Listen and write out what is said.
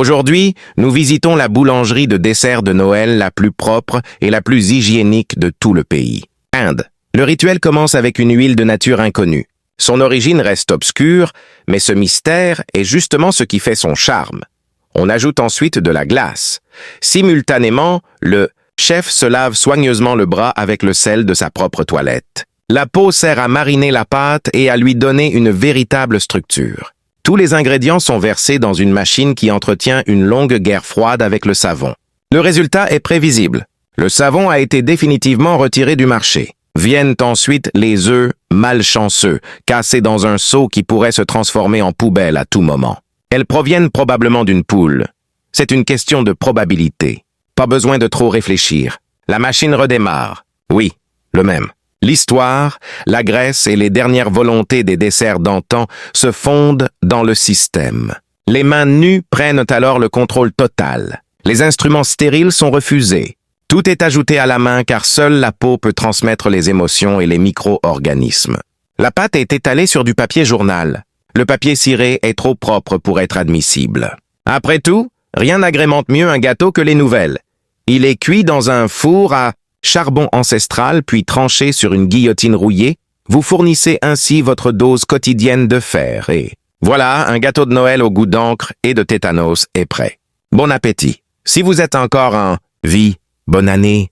Aujourd'hui, nous visitons la boulangerie de dessert de Noël la plus propre et la plus hygiénique de tout le pays. Inde. Le rituel commence avec une huile de nature inconnue. Son origine reste obscure, mais ce mystère est justement ce qui fait son charme. On ajoute ensuite de la glace. Simultanément, le chef se lave soigneusement le bras avec le sel de sa propre toilette. La peau sert à mariner la pâte et à lui donner une véritable structure. Tous les ingrédients sont versés dans une machine qui entretient une longue guerre froide avec le savon. Le résultat est prévisible. Le savon a été définitivement retiré du marché. Viennent ensuite les œufs malchanceux, cassés dans un seau qui pourrait se transformer en poubelle à tout moment. Elles proviennent probablement d'une poule. C'est une question de probabilité. Pas besoin de trop réfléchir. La machine redémarre. Oui, le même. L'histoire, la graisse et les dernières volontés des desserts d'antan se fondent dans le système. Les mains nues prennent alors le contrôle total. Les instruments stériles sont refusés. Tout est ajouté à la main car seule la peau peut transmettre les émotions et les micro-organismes. La pâte est étalée sur du papier journal. Le papier ciré est trop propre pour être admissible. Après tout, rien n'agrémente mieux un gâteau que les nouvelles. Il est cuit dans un four à charbon ancestral puis tranché sur une guillotine rouillée. Vous fournissez ainsi votre dose quotidienne de fer et voilà, un gâteau de Noël au goût d'encre et de tétanos est prêt. Bon appétit. Si vous êtes encore en vie, bonne année.